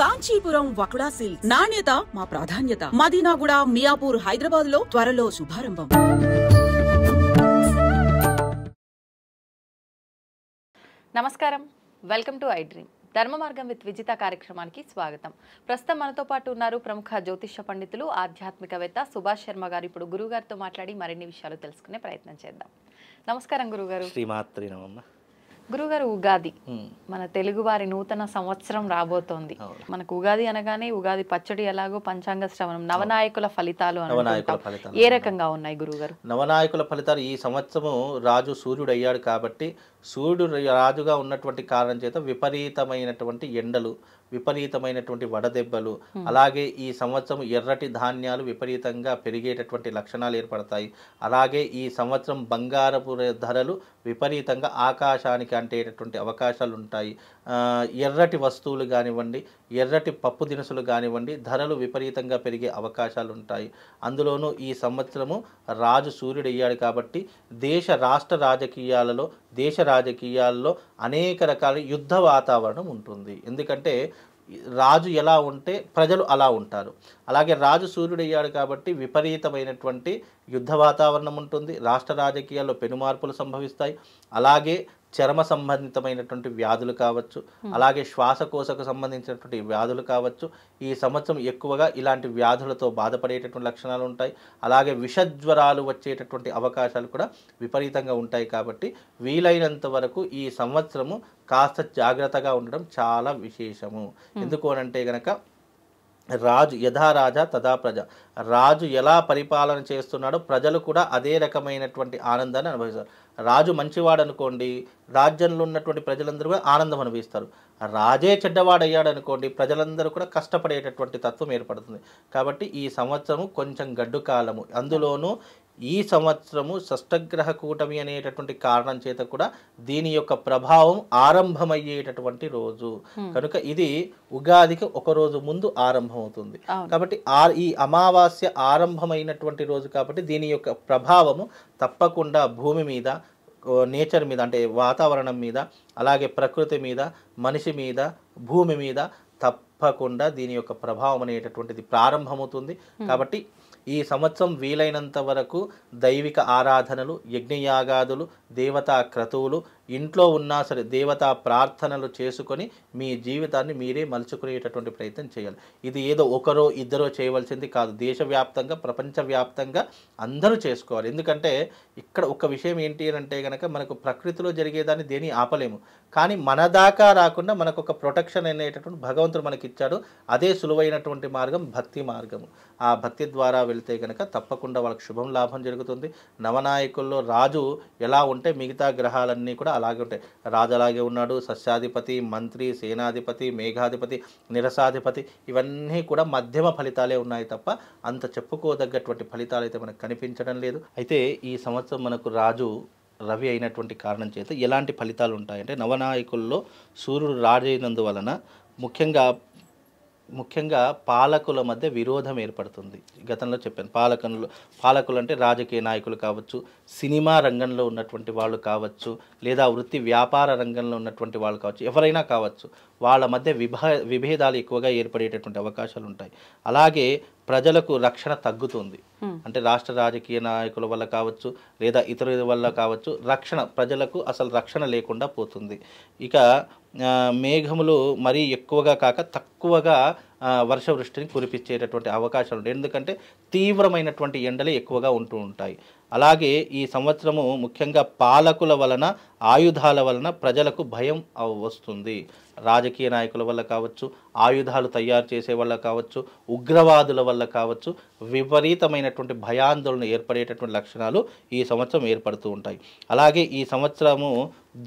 Kanchipuram వకుడా silks నాణ్యత మా ప్రాధాన్యత. మదీనాగూడ, మియాపూర్, హైదరాబాద్ లో త్వరలో శుభారంభం. నమస్కారం, వెల్కమ్ టు ఐ డ్రీమ్. ధర్మ మార్గం విత్ విజిత కార్యక్రమానికి స్వాగతం. ప్రస్తుతం మనతో పాటు ఉన్నారు ప్రముఖ జ్యోతిష్య పండితులు, ఆధ్యాత్మికవేత్త సుభాష్ శర్మ గారు. ఇప్పుడు గురువు గారితో మాట్లాడి మరిన్ని విషయాలు తెలుసుకునే ప్రయత్నం చేద్దాం. నమస్కారం గురుగారు. శ్రీమాత్రి నమః. గురుగారు, ఉగాది మన తెలుగు వారి నూతన సంవత్సరం రాబోతోంది. మనకు ఉగాది అనగానే ఉగాది పచ్చడి ఎలాగో పంచాంగ శ్రవణం, నవనాయకుల ఫలితాలు ఏ రకంగా ఉన్నాయి గురుగారు? నవనాయకుల ఫలితాలు ఈ సంవత్సరము రాజు సూర్యుడు అయ్యాడు కాబట్టి సూర్యుడు రాజుగా ఉన్నటువంటి కారణం చేత విపరీతమైనటువంటి ఎండలు, విపరీతమైనటువంటి వడదెబ్బలు, అలాగే ఈ సంవత్సరం ఎర్రటి ధాన్యాలు విపరీతంగా పెరిగేటటువంటి లక్షణాలు ఏర్పడతాయి. అలాగే ఈ సంవత్సరం బంగారపు ధరలు విపరీతంగా ఆకాశానికి అంటేటటువంటి అవకాశాలు ఉంటాయి. ఎర్రటి వస్తువులు కానివ్వండి, ఎర్రటి పప్పు దినుసులు కానివ్వండి, ధరలు విపరీతంగా పెరిగే అవకాశాలు ఉంటాయి. అందులోనూ ఈ సంవత్సరము రాజు సూర్యుడు అయ్యాడు కాబట్టి రాష్ట్ర రాజకీయాలలో అనేక రకాల యుద్ధ వాతావరణం ఉంటుంది. ఎందుకంటే రాజు ఎలా ఉంటే ప్రజలు అలా ఉంటారు. అలాగే రాజు సూర్యుడు అయ్యాడు కాబట్టి విపరీతమైనటువంటి యుద్ధ వాతావరణం ఉంటుంది. రాష్ట్ర రాజకీయాల్లో పెనుమార్పులు సంభవిస్తాయి. అలాగే చర్మ సంబంధితమైనటువంటి వ్యాధులు కావచ్చు, అలాగే శ్వాసకోశకు సంబంధించినటువంటి వ్యాధులు కావచ్చు. ఈ సంవత్సరం ఎక్కువగా ఇలాంటి వ్యాధులతో బాధపడేటటువంటి లక్షణాలు ఉంటాయి. అలాగే విషజ్వరాలు వచ్చేటటువంటి అవకాశాలు కూడా విపరీతంగా ఉంటాయి. కాబట్టి వీలైనంత వరకు ఈ సంవత్సరము కాస్త జాగ్రత్తగా ఉండడం చాలా విశేషము. ఎందుకు అనంటే గనక రాజు యథా రాజా తథా ప్రజ, రాజు ఎలా పరిపాలన చేస్తున్నాడో ప్రజలు కూడా అదే రకమైనటువంటి ఆనందాన్ని అనుభవిస్తారు. రాజు మంచివాడు అనుకోండి, రాజ్యంలో ఉన్నటువంటి ప్రజలందరూ కూడా ఆనందం అనుభవిస్తారు. రాజే చెడ్డవాడయ్యాడు అనుకోండి, ప్రజలందరూ కూడా కష్టపడేటటువంటి తత్వం ఏర్పడుతుంది. కాబట్టి ఈ సంవత్సరము కొంచెం గడ్డు కాలము. అందులోనూ ఈ సంవత్సరము షష్టగ్రహ కూటమి అనేటటువంటి కారణం చేత కూడా దీని యొక్క ప్రభావం ఆరంభమయ్యేటటువంటి రోజు కనుక ఇది ఉగాదికి ఒక రోజు ముందు ఆరంభమవుతుంది. కాబట్టి ఈ అమావాస్య ఆరంభమైనటువంటి రోజు కాబట్టి దీని యొక్క ప్రభావము తప్పకుండా భూమి మీద, నేచర్ మీద, అంటే వాతావరణం మీద, అలాగే ప్రకృతి మీద, మనిషి మీద, భూమి మీద తప్పకుండా దీని యొక్క ప్రభావం అనేటటువంటిది ప్రారంభమవుతుంది. కాబట్టి ఈ సంవత్సరం వీలైనంత వరకు దైవిక ఆరాధనలు, యజ్ఞయాగాదులు, దేవతా క్రతువులు ఇంట్లో ఉన్నా సరే దేవతా ప్రార్థనలు చేసుకొని మీ జీవితాన్ని మీరే మలుచుకునేటటువంటి ప్రయత్నం చేయాలి. ఇది ఏదో ఒకరో ఇద్దరో చేయవలసింది కాదు. దేశవ్యాప్తంగా, ప్రపంచవ్యాప్తంగా అందరూ చేసుకోవాలి. ఎందుకంటే ఇక్కడ ఒక విషయం ఏంటి అంటే కనుక మనకు ప్రకృతిలో జరిగేదాన్ని దేని ఆపలేము. కానీ మన దాకా రాకుండా మనకు ఒక ప్రొటెక్షన్ అనేటటువంటి భగవంతుడు మనకి ఇచ్చాడు. అదే సులువైనటువంటి మార్గం భక్తి మార్గము. ఆ భక్తి ద్వారా వెళితే కనుక తప్పకుండా వాళ్ళకి శుభం లాభం జరుగుతుంది. నవనాయకుల్లో రాజు ఎలా ఉంటే మిగతా గ్రహాలన్నీ కూడా అలాగే ఉంటాయి. రాజు అలాగే ఉన్నాడు. సస్యాధిపతి, మంత్రి, సేనాధిపతి, మేఘాధిపతి, నిరసాధిపతి, ఇవన్నీ కూడా మధ్యమ ఫలితాలే ఉన్నాయి తప్ప అంత చెప్పుకోదగ్గటువంటి ఫలితాలు అయితే మనకు కనిపించడం లేదు. అయితే ఈ సంవత్సరం మనకు రాజు రవి అయినటువంటి కారణం చేత ఎలాంటి ఫలితాలు ఉంటాయంటే, నవనాయకుల్లో సూర్యుడు రాజైనందువలన ముఖ్యంగా పాలకుల మధ్య విరోధం ఏర్పడుతుంది. గతంలో చెప్పాను, పాలకులు అంటే రాజకీయ నాయకులు కావచ్చు, సినిమా రంగంలో ఉన్నటువంటి వాళ్ళు కావచ్చు, లేదా వృత్తి వ్యాపార రంగంలో ఉన్నటువంటి వాళ్ళు కావచ్చు, ఎవరైనా కావచ్చు, వాళ్ళ మధ్య విభేదాలు ఎక్కువగా ఏర్పడేటటువంటి అవకాశాలు ఉంటాయి. అలాగే ప్రజలకు రక్షణ తగ్గుతుంది. అంటే రాష్ట్ర రాజకీయ నాయకుల వల్ల కావచ్చు, లేదా ఇతరుల వల్ల కావచ్చు, ప్రజలకు అసలు రక్షణ లేకుండా పోతుంది. ఇక మేఘములు మరీ ఎక్కువగా కాక తక్కువగా వర్షవృష్టిని కురిపించేటటువంటి అవకాశాలు ఉంటాయి. ఎందుకంటే తీవ్రమైనటువంటి ఎండలు ఎక్కువగా ఉంటూ ఉంటాయి. అలాగే ఈ సంవత్సరము ముఖ్యంగా పాలకుల వలన, ఆయుధాల వలన ప్రజలకు భయం వస్తుంది. రాజకీయ నాయకుల వల్ల కావచ్చు, ఆయుధాలు తయారు చేసే వల్ల కావచ్చు, ఉగ్రవాదుల వల్ల కావచ్చు, విపరీతమైనటువంటి భయాందోళన ఏర్పడేటటువంటి లక్షణాలు ఈ సంవత్సరం ఏర్పడుతూ ఉంటాయి. అలాగే ఈ సంవత్సరము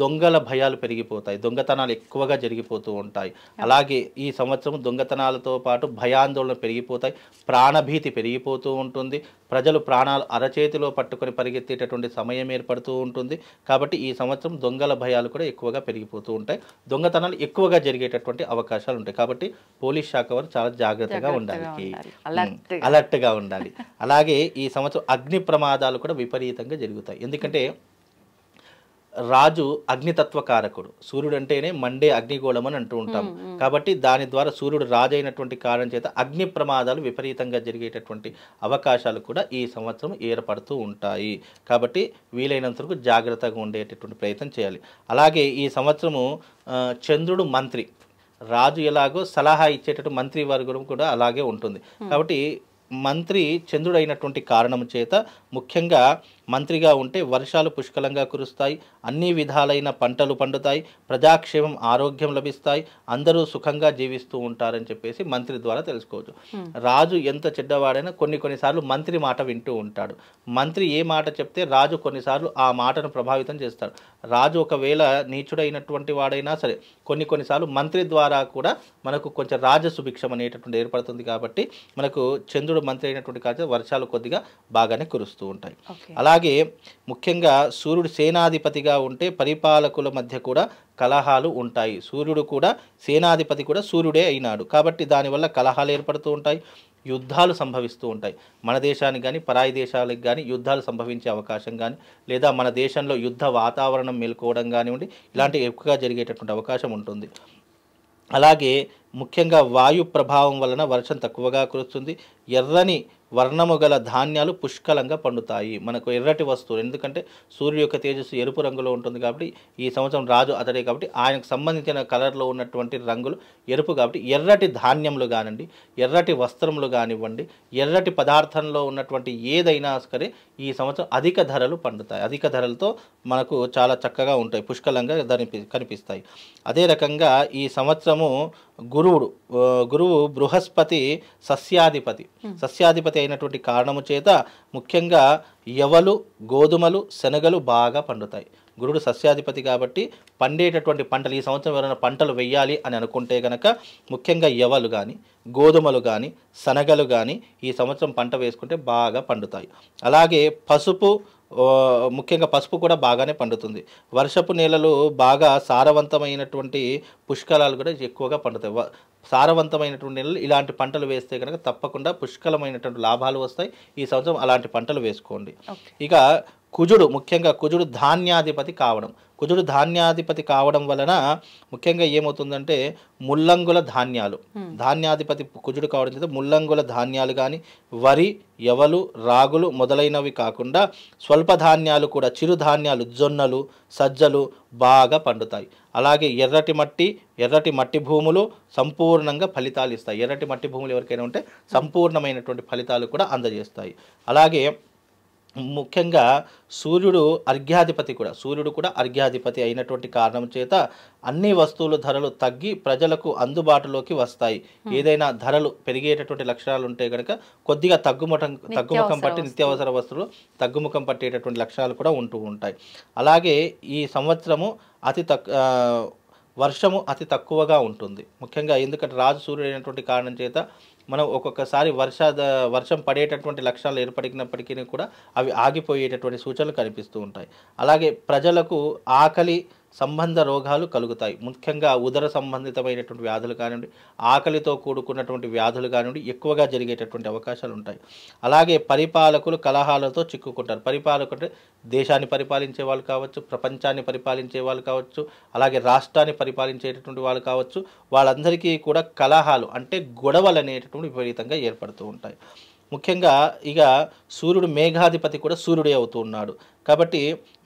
దొంగల భయాలు పెరిగిపోతాయి, దొంగతనాలు ఎక్కువగా జరిగిపోతూ ఉంటాయి. అలాగే ఈ సంవత్సరం దొంగతనాలతో పాటు భయాందోళన పెరిగిపోతాయి, ప్రాణభీతి పెరిగిపోతూ ఉంటుంది. ప్రజలు ప్రాణాలు అరచేతిలో పట్టుకొని పరిగెత్తేటటువంటి సమయం ఏర్పడుతూ ఉంటుంది. కాబట్టి ఈ సంవత్సరం దొంగల భయాలు కూడా ఎక్కువగా పెరిగిపోతూ ఉంటాయి, దొంగతనాలు ఎక్కువగా జరిగేటటువంటి అవకాశాలు ఉంటాయి. కాబట్టి పోలీస్ శాఖ వారు చాలా జాగ్రత్తగా ఉండాలి, అలర్ట్గా ఉండాలి. అలాగే ఈ సంవత్సరం అగ్ని ప్రమాదాలు కూడా విపరీతంగా జరుగుతాయి. ఎందుకంటే రాజు అగ్నితత్వకారకుడు. సూర్యుడు అంటేనే మండే అగ్నిగోళం అని అంటూ ఉంటాం. కాబట్టి దాని ద్వారా సూర్యుడు రాజు అయినటువంటి కారణం చేత అగ్ని ప్రమాదాలు విపరీతంగా జరిగేటటువంటి అవకాశాలు కూడా ఈ సంవత్సరం ఏర్పడుతూ ఉంటాయి. కాబట్టి వీలైనంత వరకు జాగ్రత్తగా ఉండేటటువంటి ప్రయత్నం చేయాలి. అలాగే ఈ సంవత్సరము చంద్రుడు మంత్రి, రాజు ఎలాగో సలహా ఇచ్చేటట్టు మంత్రి వర్గం కూడా అలాగే ఉంటుంది. కాబట్టి మంత్రి చంద్రుడు అయినటువంటి కారణం చేత ముఖ్యంగా మంత్రిగా ఉంటే వర్షాలు పుష్కలంగా కురుస్తాయి, అన్ని విధాలైన పంటలు పండుతాయి, ప్రజాక్షేమం ఆరోగ్యం లభిస్తాయి, అందరూ సుఖంగా జీవిస్తూ ఉంటారని చెప్పేసి మంత్రి ద్వారా తెలుసుకోవచ్చు. రాజు ఎంత చెడ్డవాడైనా కొన్నిసార్లు మంత్రి మాట వింటూ ఉంటాడు. మంత్రి ఏ మాట చెప్తే రాజు కొన్నిసార్లు ఆ మాటను ప్రభావితం చేస్తాడు. రాజు ఒకవేళ నీచుడైనటువంటి వాడైనా సరే కొన్నిసార్లు మంత్రి ద్వారా కూడా మనకు కొంచెం రాజసుభిక్షం అనేటటువంటి ఏర్పడుతుంది. కాబట్టి మనకు చంద్రుడు మంత్రి అయినటువంటి కారణంగా వర్షాలు కొద్దిగా బాగానే కురుస్తూ ఉంటాయి. అలాగే ముఖ్యంగా సూర్యుడు సేనాధిపతిగా ఉంటే పరిపాలకుల మధ్య కూడా కలహాలు ఉంటాయి. సూర్యుడు కూడా సేనాధిపతి కూడా సూర్యుడే అయినాడు కాబట్టి దానివల్ల కలహాలు ఏర్పడుతూ ఉంటాయి, యుద్ధాలు సంభవిస్తూ ఉంటాయి. మన దేశానికి కానీ పరాయి దేశాలకు కానీ యుద్ధాలు సంభవించే అవకాశం కానీ లేదా మన దేశంలో యుద్ధ వాతావరణం మేల్కోవడం కానివ్వండి ఇలాంటివి ఎక్కువగా జరిగేటటువంటి అవకాశం ఉంటుంది. అలాగే ముఖ్యంగా వాయు ప్రభావం వలన వర్షం తక్కువగా కురుస్తుంది. ఎర్రని వర్ణము గల ధాన్యాలు పుష్కలంగా పండుతాయి. మనకు ఎర్రటి వస్తువులు, ఎందుకంటే సూర్యుడు యొక్క తేజస్సు ఎరుపు రంగులో ఉంటుంది కాబట్టి ఈ సంవత్సరం రాజు అతడే కాబట్టి ఆయనకు సంబంధించిన కలర్లో ఉన్నటువంటి రంగులు ఎరుపు కాబట్టి ఎర్రటి ధాన్యములు కానివ్వండి, ఎర్రటి వస్త్రములు కానివ్వండి, ఎర్రటి పదార్థంలో ఉన్నటువంటి ఏదైనా సరే ఈ సంవత్సరం అధిక ధరలు పండుతాయి. అధిక ధరలతో మనకు చాలా చక్కగా ఉంటాయి, పుష్కలంగా కనిపిస్తాయి. అదే రకంగా ఈ సంవత్సరము గురువు బృహస్పతి సస్యాధిపతి అయినటువంటి కారణము చేత ముఖ్యంగా యవలు, గోధుమలు, శనగలు బాగా పండుతాయి. గురుడు సస్యాధిపతి కాబట్టి పండేటటువంటి పంటలు ఈ సంవత్సరం ఎవరైనా పంటలు వేయాలి అని అనుకుంటే కనుక ముఖ్యంగా యవలు కానీ, గోధుమలు కానీ, శనగలు కానీ ఈ సంవత్సరం పంట వేసుకుంటే బాగా పండుతాయి. అలాగే ముఖ్యంగా పసుపు కూడా బాగానే పండుతుంది. వర్షపు నేలలు బాగా సారవంతమైనటువంటి పుష్కలాలు కూడా ఎక్కువగా పండుతాయి. సారవంతమైనటువంటి నేలలు ఇలాంటి పంటలు వేస్తే కనుక తప్పకుండా పుష్కలమైనటువంటి లాభాలు వస్తాయి. ఈ సంవత్సరం అలాంటి పంటలు వేసుకోండి. ఇక ముఖ్యంగా కుజుడు ధాన్యాధిపతి కావడం వలన ముఖ్యంగా ఏమవుతుందంటే ముల్లంగుల ధాన్యాధిపతి కుజుడు కావడం చేత ముల్లంగుల ధాన్యాలు కానీ, వరి, యవలు, రాగులు మొదలైనవి కాకుండా స్వల్ప ధాన్యాలు కూడా, చిరుధాన్యాలు, జొన్నలు, సజ్జలు బాగా పండుతాయి. అలాగే ఎర్రటి మట్టి భూములు సంపూర్ణంగా ఫలితాలు ఇస్తాయి. ఎర్రటి మట్టి భూములు ఎవరికైనా ఉంటే సంపూర్ణమైనటువంటి ఫలితాలు కూడా అందజేస్తాయి. అలాగే ముఖ్యంగా సూర్యుడు కూడా అర్ఘ్యాధిపతి అయినటువంటి కారణం చేత అన్ని వస్తువుల ధరలు తగ్గి ప్రజలకు అందుబాటులోకి వస్తాయి. ఏదైనా ధరలు పెరిగేటటువంటి లక్షణాలు ఉంటే కనుక కొద్దిగా తగ్గుముఖం పట్టి నిత్యావసర వస్తువులు తగ్గుముఖం పట్టేటటువంటి లక్షణాలు కూడా ఉంటూ ఉంటాయి. అలాగే ఈ సంవత్సరము వర్షము అతి తక్కువగా ఉంటుంది. ముఖ్యంగా ఎందుకంటే రాజు సూర్యుడు అయినటువంటి కారణం చేత మనం ఒక్కొక్కసారి వర్షం పడేటటువంటి లక్షణాలు ఏర్పడినప్పటికీ కూడా అవి ఆగిపోయేటటువంటి సూచనలు కనిపిస్తూ ఉంటాయి. అలాగే ప్రజలకు ఆకలి సంబంధ రోగాలు కలుగుతాయి. ముఖ్యంగా ఉదర సంబంధితమైనటువంటి వ్యాధులు కానివ్వండి, ఆకలితో కూడుకున్నటువంటి వ్యాధులు కానివ్వండి ఎక్కువగా జరిగేటటువంటి అవకాశాలు ఉంటాయి. అలాగే పరిపాలకులు కలహాలతో చిక్కుకుంటారు. పరిపాలకులు దేశాన్ని పరిపాలించే వాళ్ళు కావచ్చు, ప్రపంచాన్ని పరిపాలించే వాళ్ళు కావచ్చు, అలాగే రాష్ట్రాన్ని పరిపాలించేటటువంటి వాళ్ళు కావచ్చు, వాళ్ళందరికీ కూడా కలహాలు అంటే గొడవలు అనేటటువంటి విపరీతంగా ఏర్పడుతూ ఉంటాయి. ముఖ్యంగా ఇక సూర్యుడు మేఘాధిపతి కూడా సూర్యుడే అవుతూ ఉన్నాడు కాబట్టి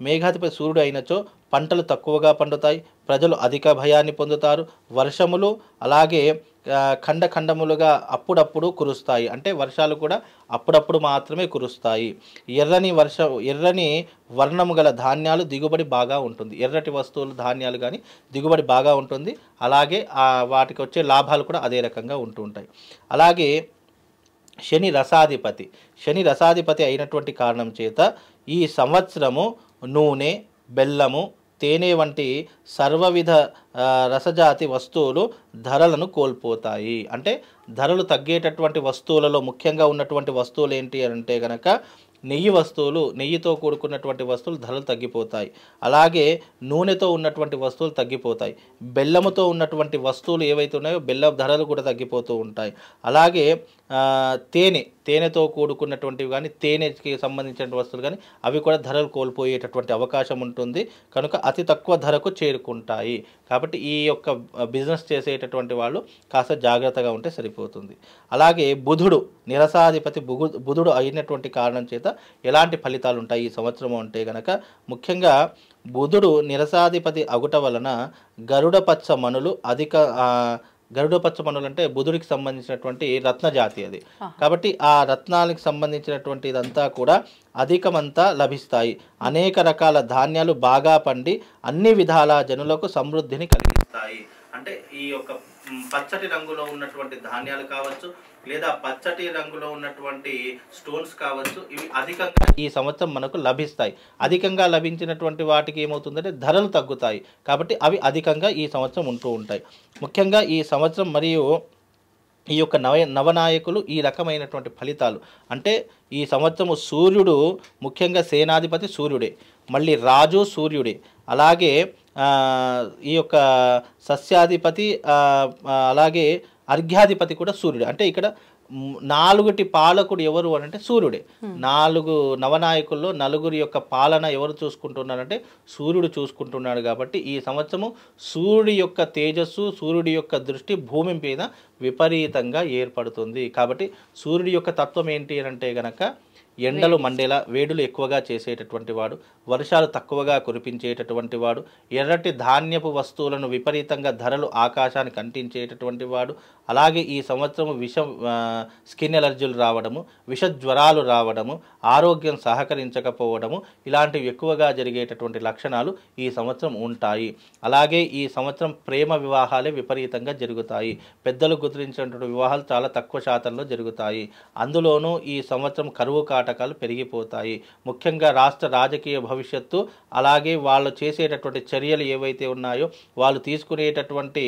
మేఘాధిపతి సూర్యుడు అయినచో పంటలు తక్కువగా పండుతాయి, ప్రజలు అధిక భయాన్ని పొందుతారు, వర్షములు అలాగే ఖండములుగా అప్పుడప్పుడు కురుస్తాయి. అంటే వర్షాలు కూడా అప్పుడప్పుడు మాత్రమే కురుస్తాయి. ఎర్రని వర్ణము గల ధాన్యాలు దిగుబడి బాగా ఉంటుంది. ఎర్రటి వస్తువులు ధాన్యాలు కానీ దిగుబడి బాగా ఉంటుంది. అలాగే వాటికి వచ్చే లాభాలు కూడా అదే రకంగా ఉంటూ ఉంటాయి. అలాగే శని రసాధిపతి అయినటువంటి కారణం చేత ఈ సంవత్సరము నూనె, బెల్లము, తేనె వంటి సర్వవిధ రసజాతి వస్తువులు ధరలను కోల్పోతాయి. అంటే ధరలు తగ్గేటటువంటి వస్తువులలో ముఖ్యంగా ఉన్నటువంటి వస్తువులు ఏంటి అంటే కనుక నెయ్యితో కూడుకున్నటువంటి వస్తువులు ధరలు తగ్గిపోతాయి. అలాగే నూనెతో ఉన్నటువంటి వస్తువులు తగ్గిపోతాయి. బెల్లముతో ఉన్నటువంటి వస్తువులు ఏవైతే ఉన్నాయో బెల్లం ధరలు కూడా తగ్గిపోతూ ఉంటాయి. అలాగే తేనెతో కూడుకున్నటువంటివి కానీ తేనెకి సంబంధించిన వస్తువులు కానీ అవి కూడా ధరలు కోల్పోయేటటువంటి అవకాశం ఉంటుంది. కనుక అతి తక్కువ ధరకు చేరుకుంటాయి. కాబట్టి ఈ యొక్క బిజినెస్ చేసేటటువంటి వాళ్ళు కాస్త జాగ్రత్తగా ఉంటే సరిపోతుంది. అలాగే బుధుడు నిరసాధిపతి బుధుడు అయినటువంటి కారణం చేత ఎలాంటి ఫలితాలు ఉంటాయి ఈ సంవత్సరం అంటే గనక, ముఖ్యంగా బుధుడు నిరసాధిపతి అగుట వలన గరుడపచ్చ మనులు గరుడపచ్చ మనులు అంటే బుధుడికి సంబంధించినటువంటి రత్న జాతి అది. కాబట్టి ఆ రత్నాలకు సంబంధించినటువంటి ఇదంతా కూడా అధికమంతా లభిస్తాయి. అనేక రకాల ధాన్యాలు బాగా పండి అన్ని విధాల జనులకు సమృద్ధిని కలిగిస్తాయి. అంటే ఈ యొక్క పచ్చటి రంగులో ఉన్నటువంటి ధాన్యాలు కావచ్చు, లేదా పచ్చటి రంగులో ఉన్నటువంటి స్టోన్స్ కావచ్చు, ఇవి అధికంగా ఈ సంవత్సరం మనకు లభిస్తాయి. అధికంగా లభించినటువంటి వాటికి ఏమవుతుందంటే ధరలు తగ్గుతాయి. కాబట్టి అవి అధికంగా ఈ సంవత్సరం ఉంటూ ఉంటాయి. ముఖ్యంగా ఈ సంవత్సరం మరియు ఈ యొక్క నవనాయకులు ఈ రకమైనటువంటి ఫలితాలు అంటే ఈ సంవత్సరము సూర్యుడు ముఖ్యంగా సేనాధిపతి సూర్యుడే, మళ్ళీ రాజు సూర్యుడే, అలాగే ఈ యొక్క సస్యాధిపతి అలాగే అర్ఘ్యాధిపతి కూడా సూర్యుడే. అంటే ఇక్కడ 4 పాలకుడు ఎవరు అని అంటే సూర్యుడే. 4 నవనాయకుల్లో 4 యొక్క పాలన ఎవరు చూసుకుంటున్నారంటే సూర్యుడు చూసుకుంటున్నాడు. కాబట్టి ఈ సంవత్సరము సూర్యుడి యొక్క తేజస్సు, సూర్యుడి యొక్క దృష్టి భూమి మీద విపరీతంగా ఏర్పడుతుంది. కాబట్టి సూర్యుడి యొక్క తత్వం ఏంటి అని అంటే గనక ఎండలు మండేలా వేడులు ఎక్కువగా చేసేటటువంటి వాడు, వర్షాలు తక్కువగా కురిపించేటటువంటి వాడు, ఎర్రటి ధాన్యపు వస్తువులను విపరీతంగా ధరలు ఆకాశానికి అంటించేటటువంటి వాడు, అలాగే ఈ సంవత్సరం స్కిన్ ఎలర్జీలు రావడము, విష జ్వరాలు రావడము, ఆరోగ్యం సహకరించకపోవడము, ఇలాంటివి ఎక్కువగా జరిగేటటువంటి లక్షణాలు ఈ సంవత్సరం ఉంటాయి. అలాగే ఈ సంవత్సరం ప్రేమ వివాహాలే విపరీతంగా జరుగుతాయి. పెద్దలు గుర్తించినటువంటి వివాహాలు చాలా తక్కువ శాతంలో జరుగుతాయి. అందులోనూ ఈ సంవత్సరం కరువు కాటకాలు పెరిగిపోతాయి. ముఖ్యంగా రాష్ట్ర రాజకీయ భవిష్యత్తు, అలాగే వాళ్ళు చేసేటటువంటి చర్యలు ఏవైతే ఉన్నాయో, వాళ్ళు తీసుకునేటటువంటి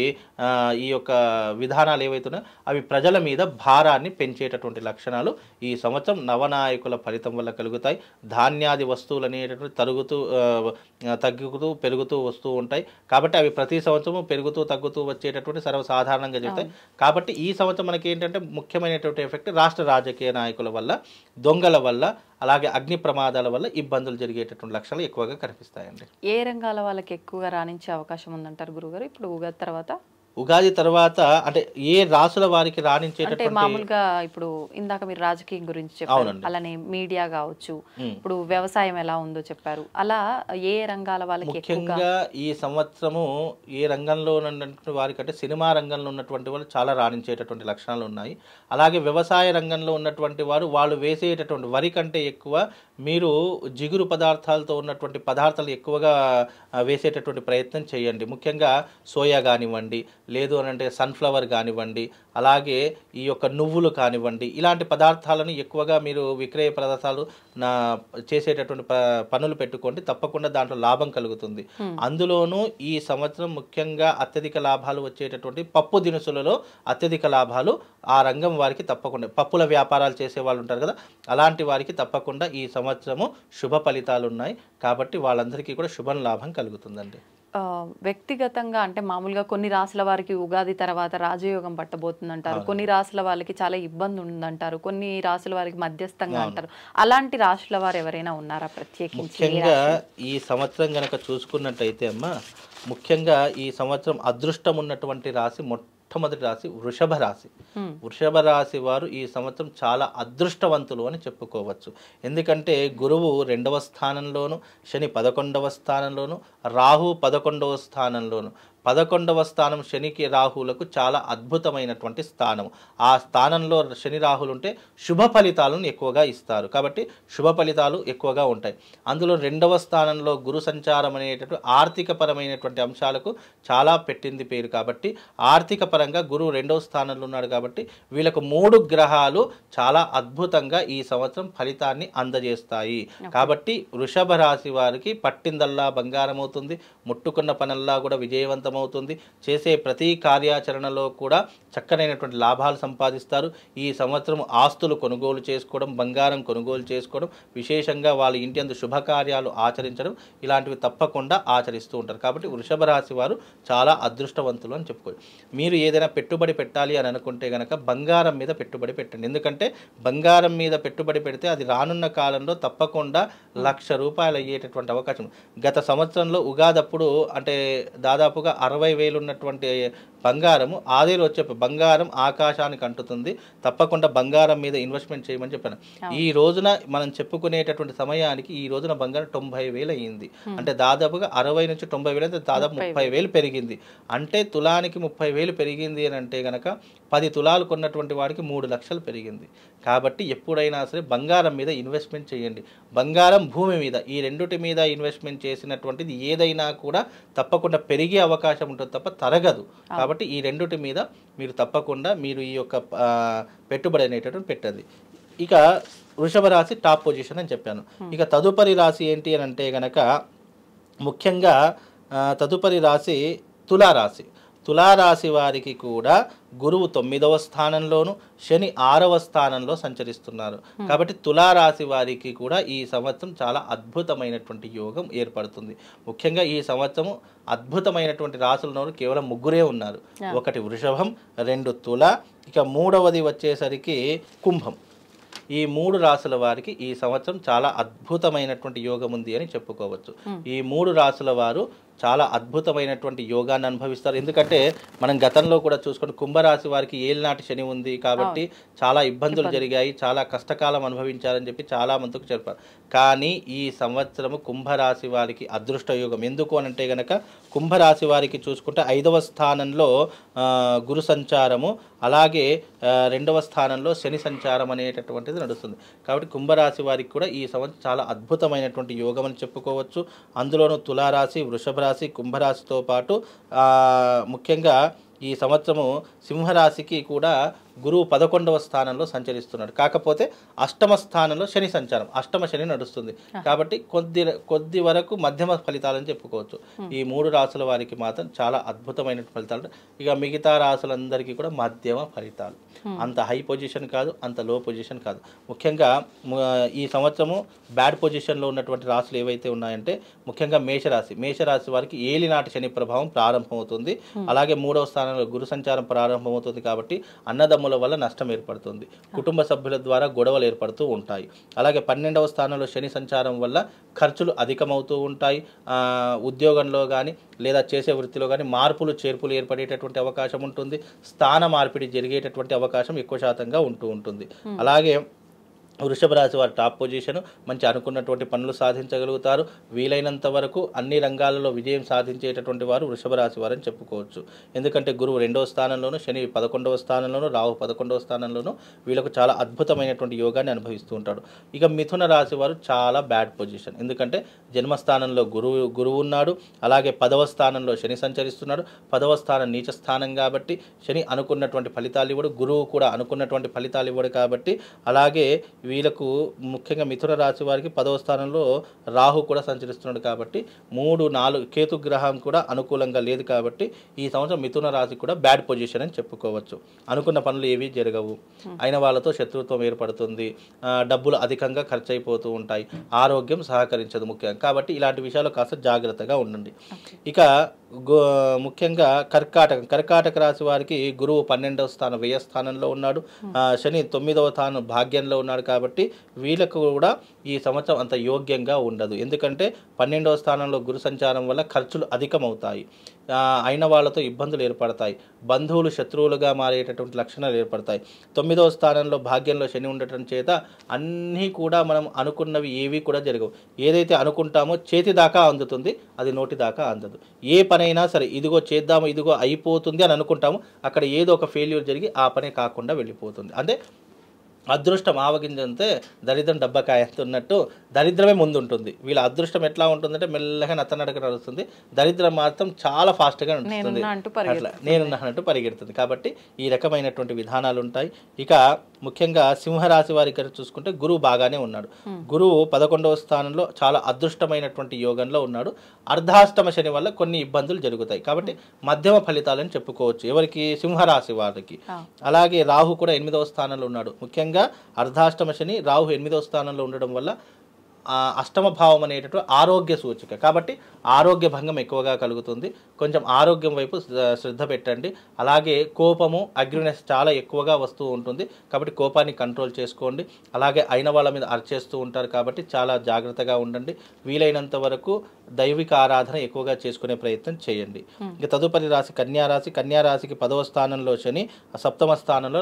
ఈ యొక్క విధానాలు ఏవైతే ఉన్నాయో అవి ప్రజల మీద భారాన్ని పెంచేటటువంటి లక్షణాలు ఈ సంవత్సరం నవనాయకుల ఫలితం వల్ల కలుగుతాయి. ధాన్యాది వస్తువులు అనేటటువంటి తగ్గుతూ పెరుగుతూ వస్తూ ఉంటాయి. కాబట్టి అవి ప్రతి సంవత్సరం పెరుగుతూ తగ్గుతూ వచ్చేటటువంటి సర్వసాధారణంగా చెప్తాయి. కాబట్టి ఈ సంవత్సరం మనకి ఏంటంటే ముఖ్యమైనటువంటి ఎఫెక్ట్ రాష్ట్ర రాజకీయ నాయకుల వల్ల, దొంగల వల్ల, అలాగే అగ్ని ప్రమాదాల వల్ల ఇబ్బందులు జరిగేటటువంటి లక్షణాలు ఎక్కువగా కనిపిస్తాయండి. ఏ రంగాల వాళ్ళకి ఎక్కువగా రాణించే అవకాశం ఉందంటారు గురుగారు ఇప్పుడు ఉగాది తర్వాత? ఉగాది తర్వాత అంటే ఏ రాసుల వారికి రాణించేటటువంటి మామూలుగా ఇప్పుడు ఇందాక మీరు రాజకీయం గురించి చెప్పారు, అలానే మీడియా కావచ్చు, ఇప్పుడు వ్యవసాయం ఎలా ఉందో చెప్పారు, అలా ఏ రంగాల వాళ్ళకి ముఖ్యంగా ఈ సంవత్సరము ఏ రంగంలో ఉన్నటువంటి వారికి అంటే సినిమా రంగంలో ఉన్నటువంటి వాళ్ళు చాలా రాణించేటటువంటి లక్షణాలు ఉన్నాయి. అలాగే వ్యవసాయ రంగంలో ఉన్నటువంటి వారు వాళ్ళు వేసేటటువంటి వరి కంటే ఎక్కువ మీరు జిగురు పదార్థాలతో ఉన్నటువంటి పదార్థాలు ఎక్కువగా వేసేటటువంటి ప్రయత్నం చేయండి. ముఖ్యంగా సోయా కానివ్వండి, లేదు అని అంటే సన్ఫ్లవర్ కానివ్వండి, అలాగే ఈ యొక్క నువ్వులు కానివ్వండి, ఇలాంటి పదార్థాలను ఎక్కువగా మీరు విక్రయ ప్రదేశాలు చేసేటటువంటి పనులు పెట్టుకోండి. తప్పకుండా దాంట్లో లాభం కలుగుతుంది. అందులోనూ ఈ సంవత్సరం ముఖ్యంగా అత్యధిక లాభాలు వచ్చేటటువంటి పప్పు దినుసులలో అత్యధిక లాభాలు ఆ రంగం వారికి తప్పకుండా, పప్పుల వ్యాపారాలు చేసే వాళ్ళు ఉంటారు కదా, అలాంటి వారికి తప్పకుండా ఈ సంవత్సరము శుభ ఫలితాలు ఉన్నాయి. కాబట్టి వాళ్ళందరికీ కూడా శుభ లాభం కలుగుతుందండి. వ్యక్తిగతంగా అంటే మామూలుగా కొన్ని రాసుల వారికి ఉగాది తర్వాత రాజయోగం పట్టబోతుందంటారు, కొన్ని రాసుల వాళ్ళకి చాలా ఇబ్బంది ఉందంటారు, కొన్ని రాసుల వారికి మధ్యస్థంగా అంటారు. అలాంటి రాసుల వారు ఎవరైనా ఉన్నారా ప్రత్యేకించి? ముఖ్యంగా ఈ సంవత్సరం గనక చూసుకున్నట్టయితే అమ్మా, ముఖ్యంగా ఈ సంవత్సరం అదృష్టం ఉన్నటువంటి రాశి మొట్టమొదటి రాశి వృషభ రాశి. వృషభ రాశి వారు ఈ సంవత్సరం చాలా అదృష్టవంతులు అని చెప్పుకోవచ్చు. ఎందుకంటే గురువు 2వ స్థానంలోను, శని 11వ స్థానంలోను, రాహు 11వ స్థానంలోను. 11వ స్థానం శనికి రాహులకు చాలా అద్భుతమైనటువంటి స్థానం. ఆ స్థానంలో శని రాహులు ఉంటే శుభ ఫలితాలను ఎక్కువగా ఇస్తారు. కాబట్టి శుభ ఫలితాలు ఎక్కువగా ఉంటాయి. అందులో 2వ స్థానంలో గురు సంచారం అనేటటువంటి ఆర్థిక పరమైనటువంటి అంశాలకు చాలా పెట్టింది పేరు. కాబట్టి ఆర్థిక పరంగా గురువు 2వ స్థానంలో ఉన్నాడు. కాబట్టి వీళ్ళకు 3 గ్రహాలు చాలా అద్భుతంగా ఈ సంవత్సరం ఫలితాన్ని అందజేస్తాయి. కాబట్టి వృషభ రాశి వారికి పట్టిందల్లా బంగారం అవుతుంది, ముట్టుకున్న పనల్లా కూడా విజయవంతం విజయవంతమవుతుంది. చేసే ప్రతి కార్యాచరణలో కూడా చక్కనైనటువంటి లాభాలు సంపాదిస్తారు. ఈ సంవత్సరం ఆస్తులు కొనుగోలు చేసుకోవడం, బంగారం కొనుగోలు చేసుకోవడం, విశేషంగా వాళ్ళ ఇంటి అందు శుభకార్యాలు ఆచరించడం ఇలాంటివి తప్పకుండా ఆచరిస్తూ ఉంటారు. కాబట్టి వృషభ రాశి వారు చాలా అదృష్టవంతులు అని చెప్పుకోవచ్చు. మీరు ఏదైనా పెట్టుబడి పెట్టాలి అని అనుకుంటే కనుక బంగారం మీద పెట్టుబడి పెట్టండి. ఎందుకంటే బంగారం మీద పెట్టుబడి పెడితే అది రానున్న కాలంలో తప్పకుండా ₹1,00,000 అయ్యేటటువంటి అవకాశం. గత సంవత్సరంలో ఉగాదప్పుడు అంటే దాదాపుగా 60,000 ఉన్నటువంటి బంగారము ఆదేలు వచ్చే బంగారం ఆకాశానికి అంటుతుంది. తప్పకుండా బంగారం మీద ఇన్వెస్ట్మెంట్ చేయమని చెప్పాను. ఈ రోజున మనం చెప్పుకునేటటువంటి సమయానికి ఈ రోజున బంగారం 90,000 అయ్యింది. అంటే దాదాపుగా 60 నుంచి 90,000 అంటే దాదాపు 30,000 పెరిగింది. అంటే తులానికి 30,000 పెరిగింది అని అంటే కనుక 10 తులాలు కొన్నటువంటి వాడికి 3 లక్షలు పెరిగింది. కాబట్టి ఎప్పుడైనా సరే బంగారం మీద ఇన్వెస్ట్మెంట్ చేయండి. బంగారం, భూమి మీద ఈ రెండుటి మీద ఇన్వెస్ట్మెంట్ చేసినటువంటిది ఏదైనా కూడా తప్పకుండా పెరిగే అవకాశం ఉంటుంది తప్ప తరగదు. కాబట్టి ఈ రెండుటి మీద మీరు తప్పకుండా మీరు ఈ యొక్క పెట్టుబడి అనేటటువంటి పెట్టండి. ఇక వృషభ రాశి టాప్ పొజిషన్ అని చెప్పాను. ఇక తదుపరి రాశి ఏంటి అని అంటే గనక ముఖ్యంగా తదుపరి రాశి తులారాశి. తులారాశి వారికి కూడా గురువు 9వ స్థానంలోను, శని 6వ స్థానంలో సంచరిస్తున్నారు. కాబట్టి తులారాశి వారికి కూడా ఈ సంవత్సరం చాలా అద్భుతమైనటువంటి యోగం ఏర్పడుతుంది. ముఖ్యంగా ఈ సంవత్సరం అద్భుతమైనటువంటి రాశులు కేవలం 3 ఉన్నారు. ఒకటి వృషభం, 2 తుల, ఇక 3వది వచ్చేసరికి కుంభం. ఈ 3 రాశుల వారికి ఈ సంవత్సరం చాలా అద్భుతమైనటువంటి యోగం ఉంది అని చెప్పుకోవచ్చు. ఈ 3 రాశుల వారు చాలా అద్భుతమైనటువంటి యోగాన్ని అనుభవిస్తారు. ఎందుకంటే మనం గతంలో కూడా చూసుకుంటే కుంభరాశి వారికి ఏలినాటి శని ఉంది కాబట్టి చాలా ఇబ్బందులు జరిగాయి, చాలా కష్టకాలం అనుభవించారని చెప్పి చాలా మందికి చెప్పారు. కానీ ఈ సంవత్సరము కుంభరాశి వారికి అదృష్ట యోగం. ఎందుకు అని అంటే గనక కుంభరాశి వారికి చూసుకుంటే 5వ స్థానంలో గురు సంచారము, అలాగే 2వ స్థానంలో శని సంచారం అనేటటువంటిది నడుస్తుంది. కాబట్టి కుంభరాశి వారికి కూడా ఈ సంవత్సరం చాలా అద్భుతమైనటువంటి యోగం అని చెప్పుకోవచ్చు. అందులోనూ తులారాశి, వృషభ రాశి, కుంభరాశితో పాటు ముఖ్యంగా ఈ సంవత్సరము సింహరాశికి కూడా గురువు 11వ స్థానంలో సంచరిస్తున్నాడు. కాకపోతే 8వ స్థానంలో శని సంచారం, 8వ శని నడుస్తుంది. కాబట్టి కొద్ది వరకు మధ్యమ ఫలితాలని చెప్పుకోవచ్చు. ఈ 3 రాశుల వారికి మాత్రం చాలా అద్భుతమైన ఫలితాలు. ఇక మిగతా రాశులందరికీ కూడా మధ్యమ ఫలితాలు. అంత హై పొజిషన్ కాదు, అంత లో పొజిషన్ కాదు. ముఖ్యంగా ఈ సంవత్సరము బ్యాడ్ పొజిషన్లో ఉన్నటువంటి రాశులు ఏవైతే ఉన్నాయంటే ముఖ్యంగా మేషరాశి వారికి ఏలినాటి శని ప్రభావం ప్రారంభమవుతుంది. అలాగే 3వ స్థానంలో గురు సంచారం ప్రారంభమవుతుంది. కాబట్టి అన్నదమ్ముల వల్ల నష్టం ఏర్పడుతుంది. కుటుంబ సభ్యుల ద్వారా గొడవలు ఏర్పడుతూ ఉంటాయి. అలాగే 12వ స్థానంలో శని సంచారం వల్ల ఖర్చులు అధికమవుతూ ఉంటాయి. ఉద్యోగంలో కానీ లేదా చేసే వృత్తిలో కానీ మార్పులు చేర్పులు ఏర్పడేటటువంటి అవకాశం ఉంటుంది. స్థాన మార్పిడి జరిగేటటువంటి అవకాశం ఎక్కువ శాతంగా ఉంటూ ఉంటుంది. అలాగే వృషభ రాశి వారి టాప్ పొజిషన్, మంచి అనుకున్నటువంటి పనులు సాధించగలుగుతారు. వీలైనంత వరకు అన్ని రంగాలలో విజయం సాధించేటటువంటి వారు వృషభ రాశి వారని చెప్పుకోవచ్చు. ఎందుకంటే గురువు 2వ స్థానంలోను, శని 11వ స్థానంలోను, రాహు 11వ స్థానంలోను వీళ్ళకు చాలా అద్భుతమైనటువంటి యోగాన్ని అనుభవిస్తూ ఉంటాడు. ఇక మిథున రాశి వారు చాలా బ్యాడ్ పొజిషన్. ఎందుకంటే జన్మస్థానంలో గురువు ఉన్నాడు. అలాగే 10వ స్థానంలో శని సంచరిస్తున్నాడు. 10వ స్థానం నీచ స్థానం కాబట్టి శని అనుకున్నటువంటి ఫలితాలు ఇవ్వడు, గురువు కూడా అనుకున్నటువంటి ఫలితాలు ఇవ్వడు. కాబట్టి అలాగే వీళ్ళకు ముఖ్యంగా మిథున రాశి వారికి 10వ స్థానంలో రాహు కూడా సంచరిస్తున్నాడు. కాబట్టి 3, 4 కేతు గ్రహం కూడా అనుకూలంగా లేదు. కాబట్టి ఈ సంవత్సరం మిథున రాశి కూడా బ్యాడ్ పొజిషన్ అని చెప్పుకోవచ్చు. అనుకున్న పనులు ఏవి జరగవు, అయిన వాళ్ళతో శత్రుత్వం ఏర్పడుతుంది, డబ్బులు అధికంగా ఖర్చు అయిపోతూ ఉంటాయి, ఆరోగ్యం సహకరించదు ముఖ్యంగా. కాబట్టి ఇలాంటి విషయాలు కాస్త జాగ్రత్తగా ఉండండి. ఇక ముఖ్యంగా కర్కాటక రాశి వారికి గురువు 12వ స్థానం వ్యయ స్థానంలో ఉన్నాడు. శని 9వ స్థానం భాగ్యంలో ఉన్నాడు. కాబట్టి వీళ్ళకు కూడా ఈ సంవత్సరం అంత యోగ్యంగా ఉండదు. ఎందుకంటే 12వ స్థానంలో గురు సంచారం వల్ల ఖర్చులు అధికమవుతాయి, అయిన వాళ్ళతో ఇబ్బందులు ఏర్పడతాయి, బంధువులు శత్రువులుగా మారేటటువంటి లక్షణాలు ఏర్పడతాయి. 9వ స్థానంలో భాగ్యంలో శని ఉండటం చేత అన్నీ కూడా మనం అనుకున్నవి ఏవి కూడా జరగవు. ఏదైతే అనుకుంటామో చేతి దాకా అందుతుంది, అది నోటి దాకా అందదు. ఏ పనైనా సరే ఇదిగో చేద్దాము, ఇదిగో అయిపోతుంది అని అనుకుంటాము, అక్కడ ఏదో ఒక ఫెయిల్యూర్ జరిగి ఆ పనే కాకుండా వెళ్ళిపోతుంది. అంటే అదృష్టం ఆవగింజంతే దరిద్రం డబ్బకాయ అన్నట్టు దరిద్రమే ముందుంటుంది. వీళ్ళ అదృష్టం ఎట్లా ఉంటుందంటే మెల్లగా నత్తనడక నడుస్తుంది, దరిద్రం మాత్రం చాలా ఫాస్ట్గా నడుస్తుంది, అట్లా నేనున్నట్టు పరిగెడుతుంది. కాబట్టి ఈ రకమైనటువంటి విధానాలు ఉంటాయి. ఇక ముఖ్యంగా సింహరాశి వారికి కనుక చూసుకుంటే గురువు బాగానే ఉన్నాడు. గురువు 11వ స్థానంలో చాలా అదృష్టమైనటువంటి యోగంలో ఉన్నాడు. అర్ధాష్టమ శని వల్ల కొన్ని ఇబ్బందులు జరుగుతాయి కాబట్టి మధ్యమ ఫలితాలని చెప్పుకోవచ్చు ఎవరికి, సింహరాశి వారికి. అలాగే రాహు కూడా 8వ స్థానంలో ఉన్నాడు. ముఖ్యంగా అర్ధాష్టమ శని, రాహు 8వ స్థానంలో ఉండడం వల్ల అష్టమ భావం అనేటటువంటి ఆరోగ్య సూచిక కాబట్టి ఆరోగ్య భంగం ఎక్కువగా కలుగుతుంది. కొంచెం ఆరోగ్యం వైపు శ్రద్ధ పెట్టండి. అలాగే కోపము, అగ్రినెస్ చాలా ఎక్కువగా వస్తూ ఉంటుంది కాబట్టి కోపాన్ని కంట్రోల్ చేసుకోండి. అలాగే అయిన వాళ్ళ మీద అరిచేస్తూ ఉంటారు కాబట్టి చాలా జాగ్రత్తగా ఉండండి. వీలైనంత వరకు దైవిక ఆరాధన ఎక్కువగా చేసుకునే ప్రయత్నం చేయండి. ఇక తదుపరి రాశి కన్యారాశి. కన్యారాశికి 10వ స్థానంలో శని, 7వ స్థానంలో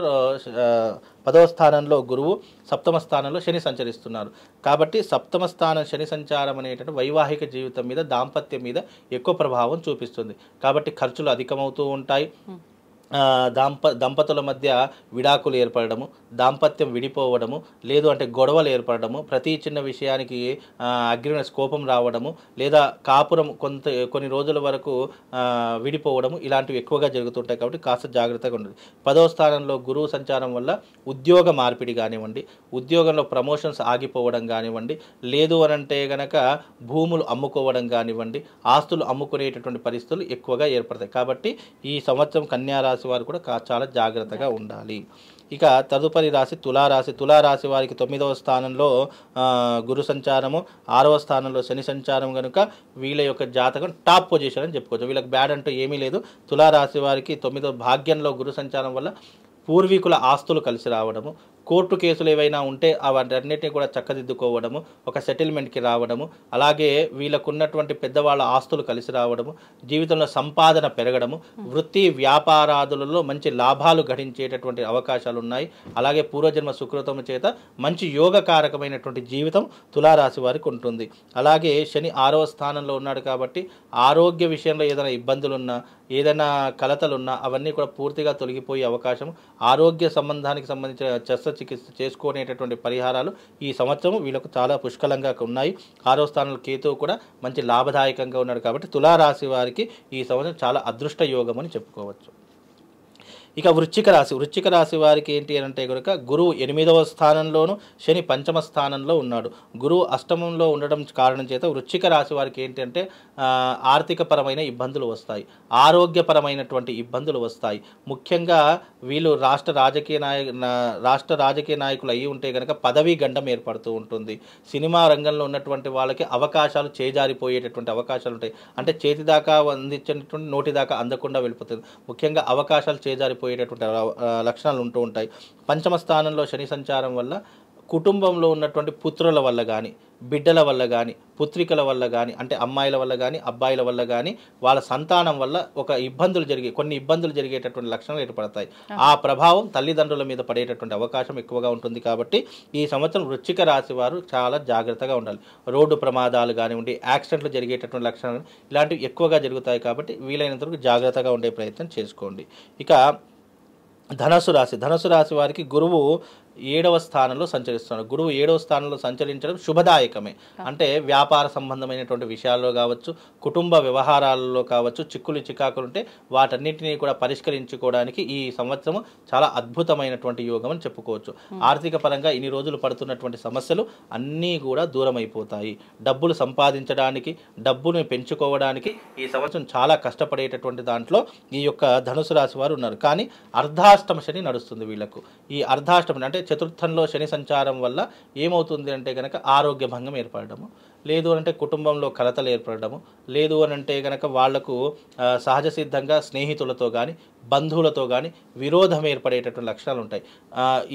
10వ స్థానంలో గురువు, 7వ స్థానంలో శని సంచరిస్తున్నారు కాబట్టి 7వ స్థానం శని సంచారం అనేటువంటి వైవాహిక జీవితం మీద, దాంపత్యం మీద ఎక్కువ ప్రభావం చూపిస్తుంది కాబట్టి ఖర్చులు అధికమవుతూ ఉంటాయి. దంపతుల మధ్య విడాకులు ఏర్పడము, దాంపత్యం విడిపోవడము, లేదు అంటే గొడవలు ఏర్పడము, ప్రతి చిన్న విషయానికి అగ్రినెస్ కోపం రావడము, లేదా కాపురం కొన్ని రోజుల వరకు విడిపోవడము, ఇలాంటివి ఎక్కువగా జరుగుతుంటాయి కాబట్టి కాస్త జాగ్రత్తగా ఉండదు. 10వ స్థానంలో గురువు సంచారం వల్ల ఉద్యోగ మార్పిడి కానివ్వండి, ఉద్యోగంలో ప్రమోషన్స్ ఆగిపోవడం కానివ్వండి, లేదు అనంటే గనక భూములు అమ్ముకోవడం కానివ్వండి, ఆస్తులు అమ్ముకునేటటువంటి పరిస్థితులు ఎక్కువగా ఏర్పడతాయి కాబట్టి ఈ సంవత్సరం కన్యారాశి వారు కూడా చాలా జాగ్రత్తగా ఉండాలి. ఇక తదుపరి రాశి తులారాశి. తులారాశి వారికి 9వ స్థానంలో గురు సంచారము, 6వ స్థానంలో శని సంచారం కనుక వీళ్ళ యొక్క జాతకం టాప్ పొజిషన్ అని చెప్పుకోవచ్చు. వీళ్ళకి బ్యాడ్ అంటూ ఏమీ లేదు. తులారాశి వారికి 9వ భాగ్యంలో గురు సంచారం వల్ల పూర్వీకుల ఆస్తులు కలిసి రావడము, కోర్టు కేసులు ఏవైనా ఉంటే అవన్నిటిని కూడా చక్కదిద్దుకోవడము, ఒక సెటిల్మెంట్కి రావడము, అలాగే వీళ్ళకున్నటువంటి పెద్దవాళ్ళ ఆస్తులు కలిసి రావడము, జీవితంలో సంపాదన పెరగడము, వృత్తి వ్యాపారాదులలో మంచి లాభాలు గడించేటటువంటి అవకాశాలు ఉన్నాయి. అలాగే పూర్వజన్మ సుకృతం చేత మంచి యోగకారకమైనటువంటి జీవితం తులారాశి వారికి ఉంటుంది. అలాగే శని 6వ స్థానంలో ఉన్నాడు కాబట్టి ఆరోగ్య విషయంలో ఏదైనా ఇబ్బందులున్నా, ఏదైనా కలతలున్నా అవన్నీ కూడా పూర్తిగా తొలగిపోయే అవకాశం, ఆరోగ్య సంబంధానికి సంబంధించిన శస్త్రచికిత్స చేసుకునేటటువంటి పరిహారాలు ఈ సంవత్సరం వీళ్ళకు చాలా పుష్కలంగా ఉన్నాయి. 6వ స్థానంలో కేతువు కూడా మంచి లాభదాయకంగా ఉన్నాడు కాబట్టి తులారాశి వారికి ఈ సంవత్సరం చాలా అదృష్ట యోగం అని చెప్పుకోవచ్చు. ఇక వృశ్చిక రాశి. వృశ్చిక రాశి వారికి ఏంటి అంటే కనుక గురువు 8వ స్థానంలోను, శని 5వ స్థానంలో ఉన్నాడు. గురువు అష్టమంలో ఉండడం కారణం చేత వృశ్చిక రాశి వారికి ఏంటి అంటే ఆర్థికపరమైన ఇబ్బందులు వస్తాయి, ఆరోగ్యపరమైనటువంటి ఇబ్బందులు వస్తాయి. ముఖ్యంగా వీళ్ళు రాష్ట్ర రాజకీయ నాయకులు అయ్యి ఉంటే కనుక పదవీ గండం ఏర్పడుతూ ఉంటుంది. సినిమా రంగంలో ఉన్నటువంటి వాళ్ళకి అవకాశాలు చేజారిపోయేటటువంటి అవకాశాలు ఉంటాయి. అంటే చేతి దాకా అందించినటువంటి నోటి దాకా అందకుండా వెళ్ళిపోతుంది. ముఖ్యంగా అవకాశాలు చేజారిపోయేటటువంటి లక్షణాలు ఉంటూ ఉంటాయి. 5వ స్థానంలో శని సంచారం వల్ల కుటుంబంలో ఉన్నటువంటి పుత్రుల వల్ల కానీ, బిడ్డల వల్ల కానీ, పుత్రికల వల్ల కానీ, అంటే అమ్మాయిల వల్ల కానీ, అబ్బాయిల వల్ల కానీ, వాళ్ళ సంతానం వల్ల కొన్ని ఇబ్బందులు జరిగేటటువంటి లక్షణాలు ఏర్పడతాయి. ఆ ప్రభావం తల్లిదండ్రుల మీద పడేటటువంటి అవకాశం ఎక్కువగా ఉంటుంది కాబట్టి ఈ సంవత్సరం వృశ్చిక రాశి వారు చాలా జాగ్రత్తగా ఉండాలి. రోడ్డు ప్రమాదాలు కానివ్వండి, యాక్సిడెంట్లు జరిగేటటువంటి లక్షణాలు ఇలాంటివి ఎక్కువగా జరుగుతాయి కాబట్టి వీలైనంత వరకు జాగ్రత్తగా ఉండే ప్రయత్నం చేసుకోండి. ఇక ధనుసు రాశి. ధనుసు రాశి వారికి గురువు 7వ స్థానంలో సంచరిస్తున్నాడు. గురువు 7వ స్థానంలో సంచరించడం శుభదాయకమే. అంటే వ్యాపార సంబంధమైనటువంటి విషయాల్లో కావచ్చు, కుటుంబ వ్యవహారాలలో కావచ్చు, చికాకులు ఉంటే వాటన్నిటినీ కూడా పరిష్కరించుకోవడానికి ఈ సంవత్సరం చాలా అద్భుతమైనటువంటి యోగం అని చెప్పుకోవచ్చు. ఆర్థిక పరంగా ఇన్ని రోజులు పడుతున్నటువంటి సమస్యలు అన్నీ కూడా దూరం అయిపోతాయి. డబ్బులు సంపాదించడానికి, డబ్బును పెంచుకోవడానికి ఈ సంవత్సరం చాలా కష్టపడేటటువంటి దాంట్లో ఈ యొక్క ధనుసు రాశి వారు ఉన్నారు. కానీ అర్ధాష్టమ శని నడుస్తుంది వీళ్ళకు. ఈ అర్ధాష్టమ అంటే చతుర్థంలో శని సంచారం వల్ల ఏమవుతుంది అంటే కనుక ఆరోగ్య భంగం ఏర్పడము, లేదు అంటే కుటుంబంలో కలతలు ఏర్పడము, లేదు అని అంటే కనుక వాళ్లకు సహజ సిద్ధంగా స్నేహితులతో కానీ, బంధువులతో కానీ విరోధం ఏర్పడేటటువంటి లక్షణాలు ఉంటాయి.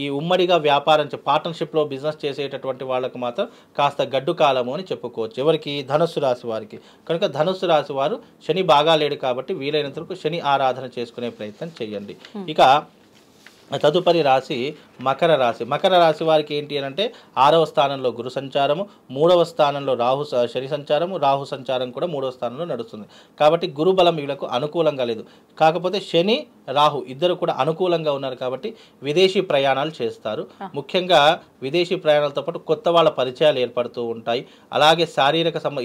ఈ ఉమ్మడిగా వ్యాపారం పార్ట్నర్షిప్లో బిజినెస్ చేసేటటువంటి వాళ్ళకు మాత్రం కాస్త గడ్డు కాలము అని చెప్పుకోవచ్చు. ఎవరికి? ధనుస్సు రాశి వారికి. కనుక ధనుస్సు రాశి వారు శని బాగా లేడు కాబట్టి వీలైనంత వరకు శని ఆరాధన చేసుకునే ప్రయత్నం చేయండి. ఇక తదుపరి రాశి మకర రాశి. మకర రాశి వారికి ఏంటి అని అంటే 6వ స్థానంలో గురు సంచారము, 3వ స్థానంలో శని సంచారము, రాహు సంచారం కూడా 3వ స్థానంలో నడుస్తుంది. కాబట్టి గురు బలం వీళ్ళకు అనుకూలంగా లేదు. కాకపోతే శని, రాహు ఇద్దరు కూడా అనుకూలంగా ఉన్నారు కాబట్టి విదేశీ ప్రయాణాలు చేస్తారు. ముఖ్యంగా విదేశీ ప్రయాణాలతో పాటు కొత్త వాళ్ళ పరిచయాలు ఏర్పడుతూ ఉంటాయి. అలాగే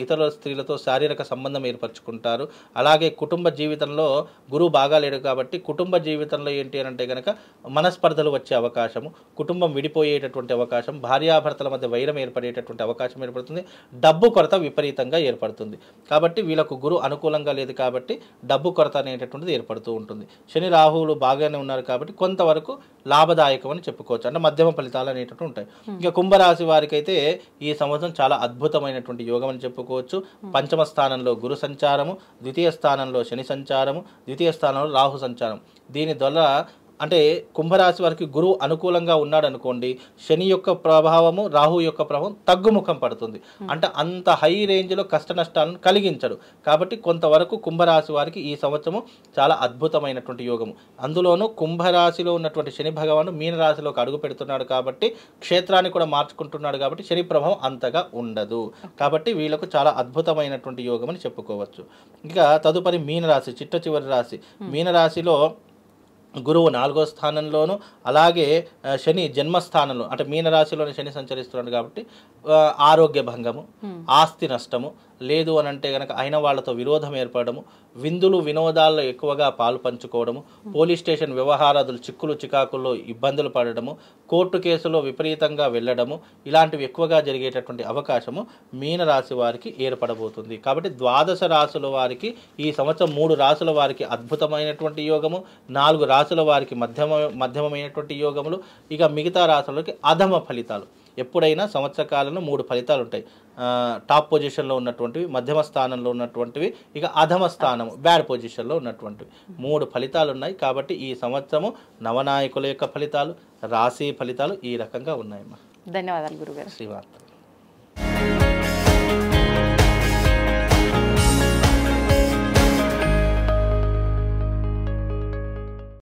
ఇతర స్త్రీలతో శారీరక సంబంధం ఏర్పరచుకుంటారు. అలాగే కుటుంబ జీవితంలో గురువు బాగా లేడు కాబట్టి కుటుంబ జీవితంలో ఏంటి అని అంటే కనుక మనస్పర్ధలు వచ్చే అవకాశము, కుటుంబం విడిపోయేటటువంటి అవకాశం, భార్యాభర్తల మధ్య వైరం ఏర్పడేటటువంటి అవకాశం ఏర్పడుతుంది, డబ్బు కొరత విపరీతంగా ఏర్పడుతుంది. కాబట్టి వీళ్ళకు గురు అనుకూలంగా లేదు కాబట్టి డబ్బు కొరత అనేటటువంటిది ఏర్పడుతూ ఉంటుంది. శని రాహువులు బాగానే ఉన్నారు కాబట్టి కొంతవరకు లాభదాయకం అని చెప్పుకోవచ్చు, అంటే మధ్యమ ఫలితాలు అనేటటువంటి ఉంటాయి. ఇంకా కుంభరాశి వారికి అయితే ఈ సంవత్సరం చాలా అద్భుతమైనటువంటి యోగం అని చెప్పుకోవచ్చు. పంచమ స్థానంలో గురు సంచారము, ద్వితీయ స్థానంలో శని సంచారము, ద్వితీయ స్థానంలో రాహు సంచారం. దీని ద్వారా అంటే కుంభరాశి వారికి గురువు అనుకూలంగా ఉన్నాడు అనుకోండి, శని యొక్క ప్రభావము, రాహు యొక్క ప్రభావం తగ్గుముఖం పడుతుంది. అంటే అంత హై రేంజ్లో కష్ట నష్టాలను కలిగించడు. కాబట్టి కొంతవరకు కుంభరాశి వారికి ఈ సంవత్సరము చాలా అద్భుతమైనటువంటి యోగము. అందులోనూ కుంభరాశిలో ఉన్నటువంటి శని భగవాను మీనరాశిలోకి అడుగు పెడుతున్నాడు కాబట్టి క్షేత్రాన్ని కూడా మార్చుకుంటున్నాడు కాబట్టి శని ప్రభావం అంతగా ఉండదు. కాబట్టి వీళ్ళకు చాలా అద్భుతమైనటువంటి యోగం అని చెప్పుకోవచ్చు. ఇక తదుపరి మీనరాశి, చిట్ట చివరి రాశి. మీనరాశిలో గురువు 4వ స్థానంలోను, అలాగే శని జన్మస్థానంలో, అంటే మీనరాశిలోని శని సంచరిస్తున్నాడు కాబట్టి ఆరోగ్య భంగము, ఆస్తి నష్టము, లేదు అని అంటే కనుక అయిన వాళ్ళతో విరోధం ఏర్పడము, విందులు వినోదాల్లో ఎక్కువగా పాలు పంచుకోవడము, పోలీస్ స్టేషన్ వ్యవహారాదులు చిక్కులు చికాకుల్లో ఇబ్బందులు పడడము, కోర్టు కేసులో విపరీతంగా వెళ్ళడము, ఇలాంటివి ఎక్కువగా జరిగేటటువంటి అవకాశము మీనరాశి వారికి ఏర్పడబోతుంది. కాబట్టి 12 రాశుల వారికి ఈ సంవత్సరం 3 రాశుల వారికి అద్భుతమైనటువంటి యోగము, 4 రాశుల వారికి మధ్యమమైనటువంటి యోగములు, ఇక మిగతా రాశులకి అధమ ఫలితాలు. ఎప్పుడైనా సంవత్సర కాలంలో 3 ఫలితాలు ఉంటాయి. టాప్ పొజిషన్లో ఉన్నటువంటివి, మధ్యమ స్థానంలో ఉన్నటువంటివి, ఇక అధమ స్థానం బ్యాడ్ పొజిషన్లో ఉన్నటువంటివి 3 ఫలితాలు ఉన్నాయి. కాబట్టి ఈ సంవత్సరము నవనాయకుల యొక్క ఫలితాలు, రాశి ఫలితాలు ఈ రకంగా ఉన్నాయమ్మా. ధన్యవాదాలు గురుగారు. శ్రీవార్త.